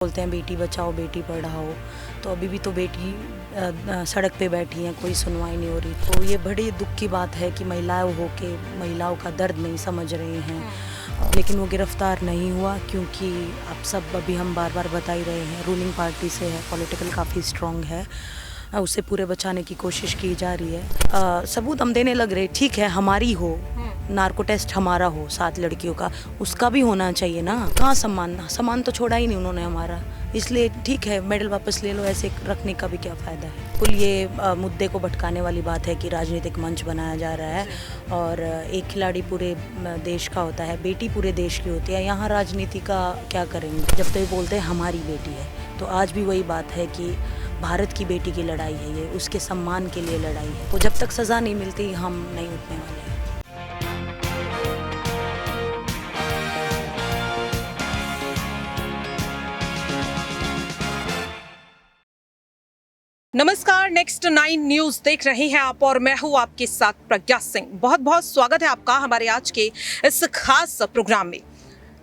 बोलते हैं बेटी बचाओ बेटी पढ़ाओ, तो अभी भी तो बेटी सड़क पे बैठी हैं, कोई सुनवाई नहीं हो रही। तो ये बड़ी दुख की बात है कि महिलाओं का दर्द नहीं समझ रहे हैं। लेकिन वो गिरफ्तार नहीं हुआ क्योंकि आप सब अभी हम बार बार बता ही रहे हैं, रूलिंग पार्टी से है, पॉलिटिकल काफ़ी स्ट्रॉन्ग है, उसे पूरे बचाने की कोशिश की जा रही है। सबूत हम देने लग रहे, ठीक है हमारी हो, नार्को टेस्ट हमारा हो 7 लड़कियों का, उसका भी होना चाहिए ना। कहाँ सामान तो छोड़ा ही नहीं उन्होंने हमारा, इसलिए ठीक है मेडल वापस ले लो, ऐसे रखने का भी क्या फ़ायदा है। कुल ये मुद्दे को भटकाने वाली बात है कि राजनीतिक मंच बनाया जा रहा है और एक खिलाड़ी पूरे देश का होता है, बेटी पूरे देश की होती है, यहाँ राजनीति का क्या करेंगे जब तो ये बोलते हैं हमारी बेटी है। तो आज भी वही बात है कि भारत की बेटी की लड़ाई है ये, उसके सम्मान के लिए लड़ाई है। तो जब तक सज़ा नहीं मिलती हम नहीं उठने वाले हैं। नमस्कार, नेक्स्ट 9 न्यूज देख रहे हैं आप और मैं हूं आपके साथ प्रज्ञा सिंह। बहुत बहुत स्वागत है आपका हमारे आज के इस खास प्रोग्राम में।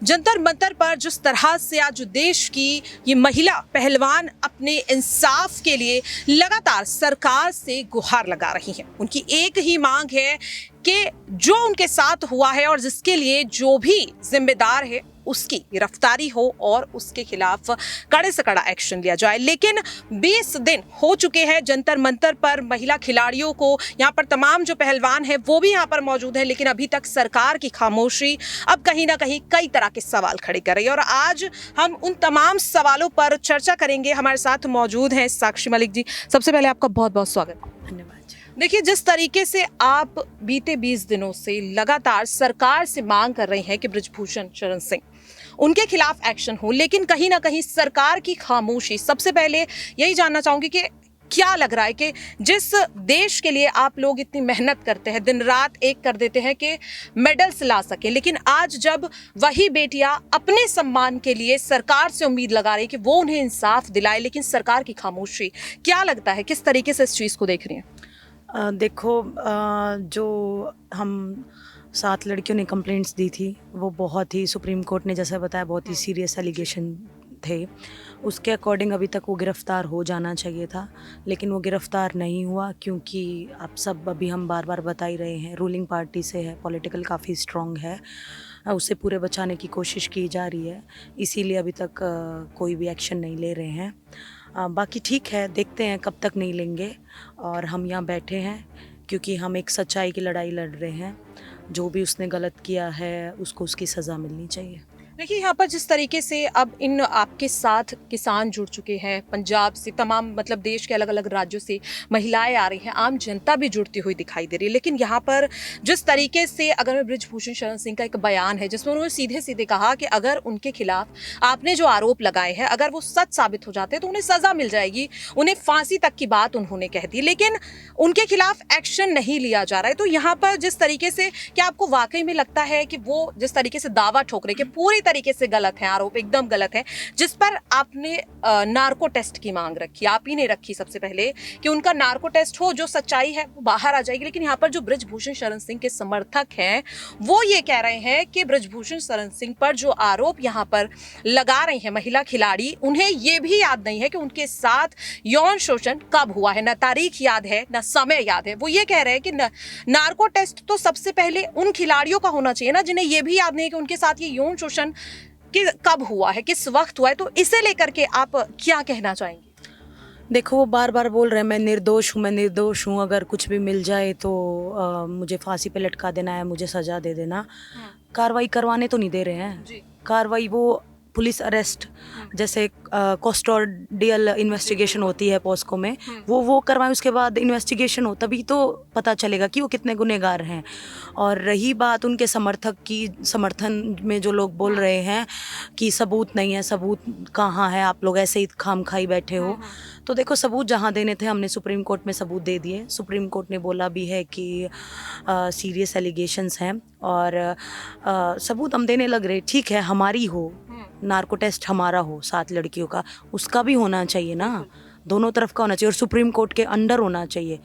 जंतर मंतर पर जिस तरह से आज देश की ये महिला पहलवान अपने इंसाफ के लिए लगातार सरकार से गुहार लगा रही हैं, उनकी एक ही मांग है कि जो उनके साथ हुआ है और जिसके लिए जो भी जिम्मेदार है उसकी गिरफ्तारी हो और उसके खिलाफ कड़े से कड़ा एक्शन लिया जाए। लेकिन 20 दिन हो चुके हैं जंतर मंतर पर महिला खिलाड़ियों को, यहाँ पर तमाम जो पहलवान हैं वो भी यहाँ पर मौजूद हैं, लेकिन अभी तक सरकार की खामोशी अब कहीं ना कहीं कई तरह के सवाल खड़े कर रही है। और आज हम उन तमाम सवालों पर चर्चा करेंगे। हमारे साथ मौजूद हैं साक्षी मलिक जी। सबसे पहले आपका बहुत बहुत स्वागत। धन्यवाद। देखिए, जिस तरीके से आप बीते 20 दिनों से लगातार सरकार से मांग कर रही हैं कि बृजभूषण शरण सिंह उनके खिलाफ एक्शन हो, लेकिन कहीं ना कहीं सरकार की खामोशी, सबसे पहले यही जानना चाहूंगी कि क्या लग रहा है कि जिस देश के लिए आप लोग इतनी मेहनत करते हैं, दिन रात एक कर देते हैं कि मेडल्स ला सके, लेकिन आज जब वही बेटियां अपने सम्मान के लिए सरकार से उम्मीद लगा रही कि वो उन्हें इंसाफ दिलाए, लेकिन सरकार की खामोशी, क्या लगता है किस तरीके से इस चीज़ को देख रही हैं? देखो, जो हम 7 लड़कियों ने कंप्लेंट्स दी थी वो बहुत ही, सुप्रीम कोर्ट ने जैसा बताया, बहुत ही सीरियस एलिगेशन थे। उसके अकॉर्डिंग अभी तक वो गिरफ़्तार हो जाना चाहिए था, लेकिन वो गिरफ़्तार नहीं हुआ क्योंकि आप सब अभी हम बार बार बता ही रहे हैं, रूलिंग पार्टी से है, पॉलिटिकल काफ़ी स्ट्रॉन्ग है, उसे पूरे बचाने की कोशिश की जा रही है, इसीलिए अभी तक कोई भी एक्शन नहीं ले रहे हैं। बाकी ठीक है, देखते हैं कब तक नहीं लेंगे। और हम यहाँ बैठे हैं क्योंकि हम एक सच्चाई की लड़ाई लड़ रहे हैं। जो भी उसने गलत किया है उसको उसकी सज़ा मिलनी चाहिए। देखिए, यहाँ पर जिस तरीके से अब इन आपके साथ किसान जुड़ चुके हैं, पंजाब से, तमाम मतलब देश के अलग अलग राज्यों से महिलाएं आ रही हैं, आम जनता भी जुड़ती हुई दिखाई दे रही है, लेकिन यहाँ पर जिस तरीके से अगर मैं बृजभूषण शरण सिंह का एक बयान है जिसमें उन्होंने सीधे सीधे कहा कि अगर उनके खिलाफ आपने जो आरोप लगाए हैं अगर वो सच साबित हो जाते हैं तो उन्हें सजा मिल जाएगी, उन्हें फांसी तक की बात उन्होंने कह दी, लेकिन उनके खिलाफ एक्शन नहीं लिया जा रहा है। तो यहाँ पर जिस तरीके से, क्या आपको वाकई में लगता है कि वो जिस तरीके से दावा ठोक रहे कि पूरी तरीके से गलत है, आरोप एकदम गलत है, जिस पर आपने नार्को टेस्ट की मांग रखी, आप ही ने रखी सबसे पहले कि उनका नार्को टेस्ट हो, जो सच्चाई है वो बाहर आ जाएगी, लेकिन यहाँ पर जो बृजभूषण शरण सिंह के समर्थक हैं वो ये कह रहे हैं कि बृजभूषण शरण सिंह पर जो आरोप यहाँ पर लगा रही हैं महिला खिलाड़ी, उन्हें ये भी याद नहीं है कि उनके साथ यौन शोषण कब हुआ है, न तारीख याद है न समय याद है। वो ये कह रहे हैं कि नार्को टेस्ट तो सबसे पहले उन खिलाड़ियों का होना चाहिए ना, जिन्हें ये भी याद नहीं है कि उनके साथ ये यौन शोषण कब हुआ है, किस वक्त हुआ है। तो इसे लेकर के आप क्या कहना चाहेंगे? देखो, वो बार बार बोल रहे हैं मैं निर्दोष हूँ, अगर कुछ भी मिल जाए तो मुझे फांसी पे लटका देना है, मुझे सज़ा दे देना। कार्रवाई करवाने तो नहीं दे रहे हैं। कार्रवाई वो पुलिस अरेस्ट, जैसे कस्टोडियल इन्वेस्टिगेशन होती है पॉस्को में, वो करवाएं, उसके बाद इन्वेस्टिगेशन हो, तभी तो पता चलेगा कि वो कितने गुनहगार हैं। और रही बात उनके समर्थक की, समर्थन में जो लोग बोल रहे हैं कि सबूत नहीं है, सबूत कहाँ है, आप लोग ऐसे ही खामखाई बैठे हो, तो देखो सबूत जहाँ देने थे हमने सुप्रीम कोर्ट में सबूत दे दिए। सुप्रीम कोर्ट ने बोला भी है कि सीरियस एलिगेशंस हैं और सबूत हम देने लग रहे, ठीक है हमारी हो, नार्को टेस्ट हमारा हो 7 लड़कियों का, उसका भी होना चाहिए ना, दोनों तरफ का होना चाहिए और सुप्रीम कोर्ट के अंडर होना चाहिए।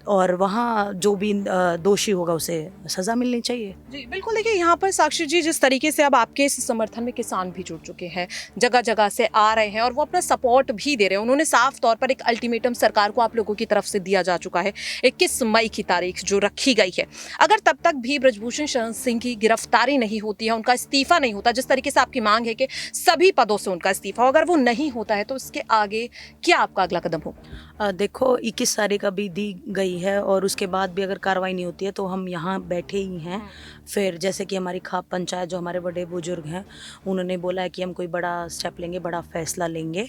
और वहाँ जो भी दोषी होगा उसे सज़ा मिलनी चाहिए। जी बिल्कुल, देखिए यहाँ पर साक्षी जी जिस तरीके से अब आपके इस समर्थन में किसान भी जुड़ चुके हैं, जगह जगह से आ रहे हैं और वो अपना सपोर्ट भी दे रहे हैं। उन्होंने साफ तौर पर एक अल्टीमेटम सरकार को आप लोगों की तरफ से दिया जा चुका है, 21 मई की तारीख जो रखी गई है। अगर तब तक भी ब्रजभूषण शरण सिंह की गिरफ्तारी नहीं होती है, उनका इस्तीफा नहीं होता, जिस तरीके से आपकी मांग है कि सभी पदों से उनका इस्तीफा हो, अगर वो नहीं होता है तो इसके आगे क्या आपका अगला कदम होगा? देखो 21 तारीख अभी दी गई है और उसके बाद भी अगर कार्रवाई नहीं होती है तो हम यहाँ बैठे ही हैं। फिर जैसे कि हमारी खाप पंचायत, जो हमारे बड़े बुजुर्ग हैं, उन्होंने बोला है कि हम कोई बड़ा स्टेप लेंगे, बड़ा फैसला लेंगे।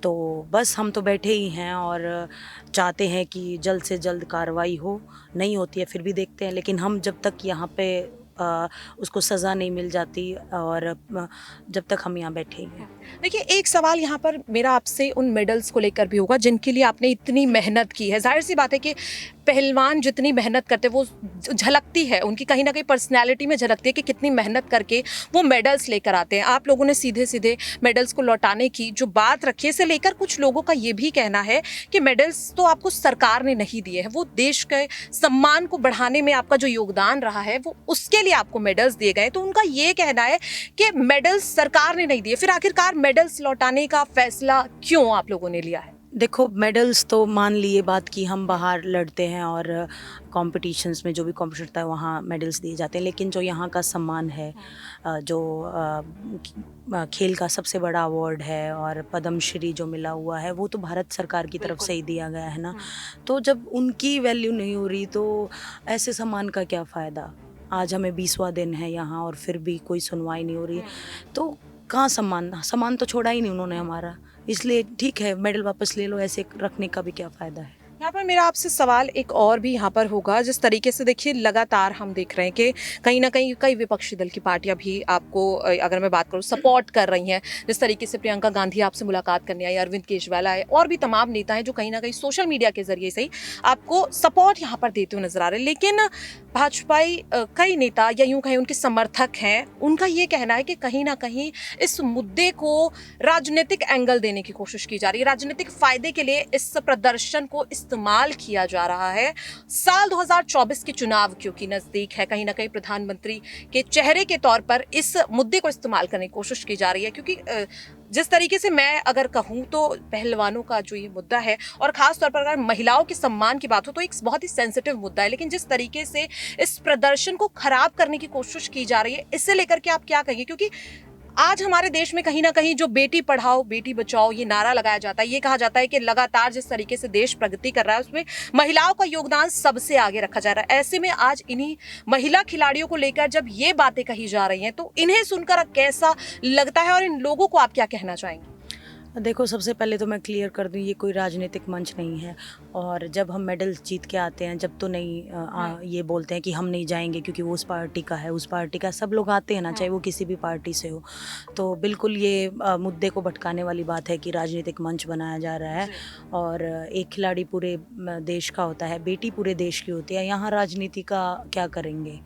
तो बस हम तो बैठे ही हैं और चाहते हैं कि जल्द से जल्द कार्रवाई हो। नहीं होती है फिर भी देखते हैं, लेकिन हम जब तक यहाँ पे उसको सज़ा नहीं मिल जाती और जब तक हम यहाँ बैठे ही हैं। देखिए एक सवाल यहाँ पर मेरा आपसे उन मेडल्स को लेकर भी होगा जिनके लिए आपने इतनी मेहनत की है। जाहिर सी बात है कि पहलवान जितनी मेहनत करते हैं वो झलकती है, उनकी कहीं ना कहीं पर्सनैलिटी में झलकती है कि कितनी मेहनत करके वो मेडल्स लेकर आते हैं। आप लोगों ने सीधे सीधे मेडल्स को लौटाने की जो बात रखी है, इसे लेकर कुछ लोगों का ये भी कहना है कि मेडल्स तो आपको सरकार ने नहीं दिए हैं, वो देश के सम्मान को बढ़ाने में आपका जो योगदान रहा है वो उसके लिए आपको मेडल्स दिए गए। तो उनका ये कहना है कि मेडल्स सरकार ने नहीं दिए, फिर आखिरकार मेडल्स लौटाने का फैसला क्यों आप लोगों ने लिया है? देखो मेडल्स तो मान लिए बात की हम बाहर लड़ते हैं और कॉम्पिटिशन्स में जो भी कॉम्पिटिशन होता है वहाँ मेडल्स दिए जाते हैं, लेकिन जो यहाँ का सम्मान है, जो खेल का सबसे बड़ा अवार्ड है और पद्मश्री जो मिला हुआ है, वो तो भारत सरकार की तरफ से ही दिया गया है ना। तो जब उनकी वैल्यू नहीं हो रही तो ऐसे सम्मान का क्या फ़ायदा। आज हमें 20वां दिन है यहाँ और फिर भी कोई सुनवाई नहीं हो रही, तो कहाँ सम्मान तो छोड़ा ही नहीं उन्होंने हमारा। इसलिए ठीक है, मेडल वापस ले लो, ऐसे रखने का भी क्या फ़ायदा है। यहाँ पर मेरा आपसे सवाल एक और भी यहाँ पर होगा, जिस तरीके से देखिए लगातार हम देख रहे हैं कि कहीं ना कहीं कई विपक्षी दल की पार्टियां भी आपको, अगर मैं बात करूँ, सपोर्ट कर रही हैं। जिस तरीके से प्रियंका गांधी आपसे मुलाकात करने आई, अरविंद केजरीवाल आए, और भी तमाम नेता हैं जो कहीं ना कहीं सोशल मीडिया के जरिए से ही आपको सपोर्ट यहाँ पर देते हुए नजर आ रहे हैं। लेकिन भाजपाई कई नेता या यूं कहीं उनके समर्थक हैं, उनका ये कहना है कि कहीं ना कहीं इस मुद्दे को राजनीतिक एंगल देने की कोशिश की जा रही है, राजनीतिक फायदे के लिए इस प्रदर्शन को इस्तेमाल किया जा रहा है। साल 2024 के चुनाव क्योंकि नजदीक है, कहीं ना कहीं प्रधानमंत्री के चेहरे के तौर पर इस मुद्दे को इस्तेमाल करने की कोशिश की जा रही है। क्योंकि जिस तरीके से मैं अगर कहूँ तो पहलवानों का जो ये मुद्दा है, और खास तौर पर अगर महिलाओं के सम्मान की बात हो, तो एक बहुत ही सेंसिटिव मुद्दा है। लेकिन जिस तरीके से इस प्रदर्शन को खराब करने की कोशिश की जा रही है, इससे लेकर के आप क्या कहेंगे? क्योंकि आज हमारे देश में कहीं ना कहीं जो बेटी पढ़ाओ बेटी बचाओ ये नारा लगाया जाता है, ये कहा जाता है कि लगातार जिस तरीके से देश प्रगति कर रहा है उसमें महिलाओं का योगदान सबसे आगे रखा जा रहा है। ऐसे में आज इन्हीं महिला खिलाड़ियों को लेकर जब ये बातें कही जा रही हैं तो इन्हें सुनकर कैसा लगता है और इन लोगों को आप क्या कहना चाहेंगे? देखो सबसे पहले तो मैं क्लियर कर दूं, ये कोई राजनीतिक मंच नहीं है। और जब हम मेडल्स जीत के आते हैं, जब तो नहीं ये बोलते हैं कि हम नहीं जाएंगे क्योंकि वो उस पार्टी का है, उस पार्टी का। सब लोग आते हैं ना, चाहे वो किसी भी पार्टी से हो। तो बिल्कुल ये मुद्दे को भटकाने वाली बात है कि राजनीतिक मंच बनाया जा रहा है। और एक खिलाड़ी पूरे देश का होता है, बेटी पूरे देश की होती है, यहाँ राजनीति का क्या करेंगे।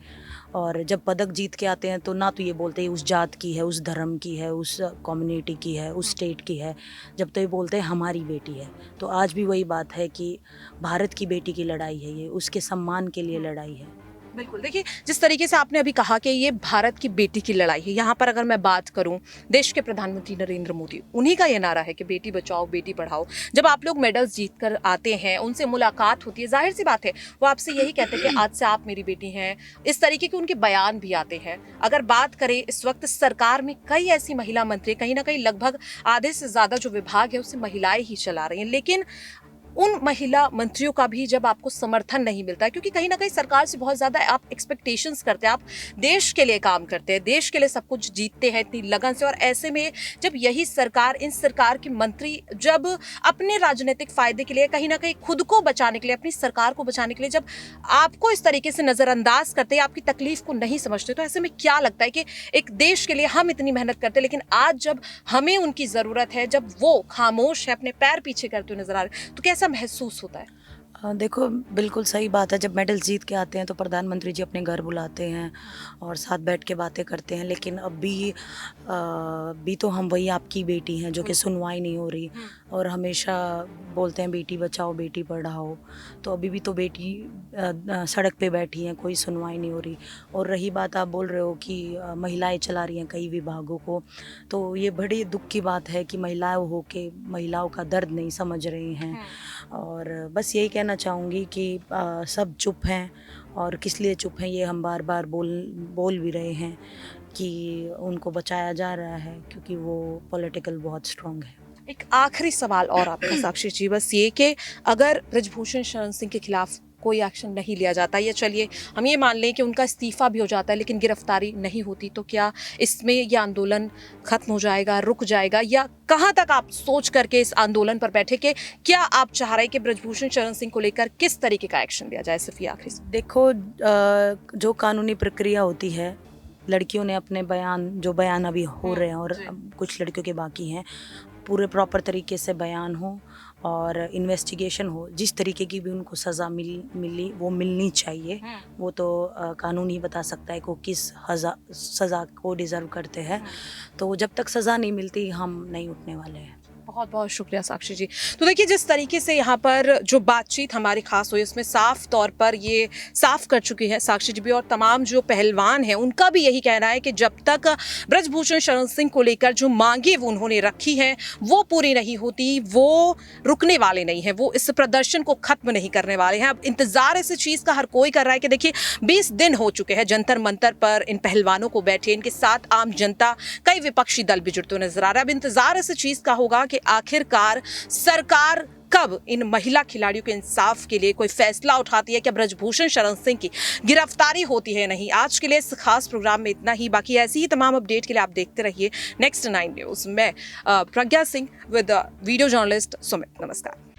और जब पदक जीत के आते हैं तो ना तो ये बोलते हैं उस जात की है, उस धर्म की है, उस कम्युनिटी की है, उस स्टेट की है, जब तो ये बोलते हैं हमारी बेटी है। तो आज भी वही बात है कि भारत की बेटी की लड़ाई है ये, उसके सम्मान के लिए लड़ाई है। बिल्कुल, देखिए जिस तरीके से आपने अभी कहा कि ये भारत की बेटी की लड़ाई है, यहाँ पर अगर मैं बात करूँ, देश के प्रधानमंत्री नरेंद्र मोदी, उन्हीं का ये नारा है कि बेटी बचाओ बेटी पढ़ाओ। जब आप लोग मेडल्स जीत कर आते हैं, उनसे मुलाकात होती है, जाहिर सी बात है वो आपसे यही कहते हैं कि आज से आप मेरी बेटी हैं। इस तरीके के उनके बयान भी आते हैं। अगर बात करें इस वक्त सरकार में कई ऐसी महिला मंत्री, कहीं ना कहीं लगभग आधे से ज़्यादा जो विभाग है उसे महिलाएं ही चला रही हैं। लेकिन उन महिला मंत्रियों का भी जब आपको समर्थन नहीं मिलता है, क्योंकि कहीं ना कहीं सरकार से बहुत ज़्यादा आप एक्सपेक्टेशंस करते हैं, आप देश के लिए काम करते हैं, देश के लिए सब कुछ जीतते हैं इतनी लगन से। और ऐसे में जब यही सरकार, इन सरकार के मंत्री जब अपने राजनीतिक फायदे के लिए, कहीं ना कहीं खुद को बचाने के लिए, अपनी सरकार को बचाने के लिए जब आपको इस तरीके से नज़रअंदाज करते हैं, आपकी तकलीफ को नहीं समझते, तो ऐसे में क्या लगता है कि एक देश के लिए हम इतनी मेहनत करते हैं, लेकिन आज जब हमें उनकी ज़रूरत है, जब वो खामोश है, अपने पैर पीछे करते हुए नजर आ रहे हैं, तो कैसा महसूस होता है? देखो बिल्कुल सही बात है, जब मेडल जीत के आते हैं तो प्रधानमंत्री जी अपने घर बुलाते हैं और साथ बैठ के बातें करते हैं। लेकिन अब भी तो हम वही आपकी बेटी हैं जो कि सुनवाई नहीं हो रही। और हमेशा बोलते हैं बेटी बचाओ बेटी पढ़ाओ, तो अभी भी तो बेटी सड़क पे बैठी हैं, कोई सुनवाई नहीं हो रही। और रही बात, आप बोल रहे हो कि महिलाएं चला रही हैं कई विभागों को, तो ये बड़ी दुख की बात है कि महिलाएं हो के महिलाओं का दर्द नहीं समझ रही हैं। और बस यही कहना चाहूँगी कि सब चुप हैं, और किस लिए चुप हैं ये हम बार बार बोल भी रहे हैं कि उनको बचाया जा रहा है, क्योंकि वो पॉलिटिकल बहुत स्ट्रांग है। एक आखिरी सवाल और आपका साक्षी जी, बस ये कि अगर ब्रजभूषण शरण सिंह के खिलाफ कोई एक्शन नहीं लिया जाता, या चलिए हम ये मान लें कि उनका इस्तीफा भी हो जाता है लेकिन गिरफ्तारी नहीं होती, तो क्या इसमें यह आंदोलन खत्म हो जाएगा, रुक जाएगा, या कहाँ तक आप सोच करके इस आंदोलन पर बैठे कि क्या आप चाह रहे हैं कि ब्रजभूषण शरण सिंह को लेकर किस तरीके का एक्शन लिया जाए? सिर्फ ये आखिरी सवाल। देखो, जो कानूनी प्रक्रिया होती है, लड़कियों ने अपने बयान अभी हो रहे हैं, और कुछ लड़कियों के बाकी हैं, पूरे प्रॉपर तरीके से बयान हो और इन्वेस्टिगेशन हो, जिस तरीके की भी उनको सज़ा मिली वो मिलनी चाहिए। वो तो कानून ही बता सकता है को किस सज़ा को डिज़र्व करते हैं। तो जब तक सज़ा नहीं मिलती हम नहीं उठने वाले हैं। बहुत बहुत शुक्रिया साक्षी जी। तो देखिए, जिस तरीके से यहाँ पर जो बातचीत हमारी खास हुई उसमें साफ तौर पर ये साफ कर चुकी है साक्षी जी भी, और तमाम जो पहलवान हैं उनका भी यही कहना है कि जब तक ब्रजभूषण शरण सिंह को लेकर जो मांगे वो उन्होंने रखी हैं वो पूरी नहीं होती, वो रुकने वाले नहीं हैं, वो इस प्रदर्शन को खत्म नहीं करने वाले हैं। अब इंतजार इस चीज़ का हर कोई कर रहा है कि देखिए 20 दिन हो चुके हैं जंतर मंतर पर इन पहलवानों को बैठे, इनके साथ आम जनता, कई विपक्षी दल भी जुड़ते नजर आ रहा है। अब इंतजार इस चीज़ का होगा कि आखिरकार सरकार कब इन महिला खिलाड़ियों के इंसाफ के लिए कोई फैसला उठाती है, क्या ब्रजभूषण शरण सिंह की गिरफ्तारी होती है नहीं। आज के लिए इस खास प्रोग्राम में इतना ही। बाकी ऐसी ही तमाम अपडेट के लिए आप देखते रहिए नेक्स्ट 9 न्यूज़। मैं Pragya Singh with video journalist Sumit. नमस्कार।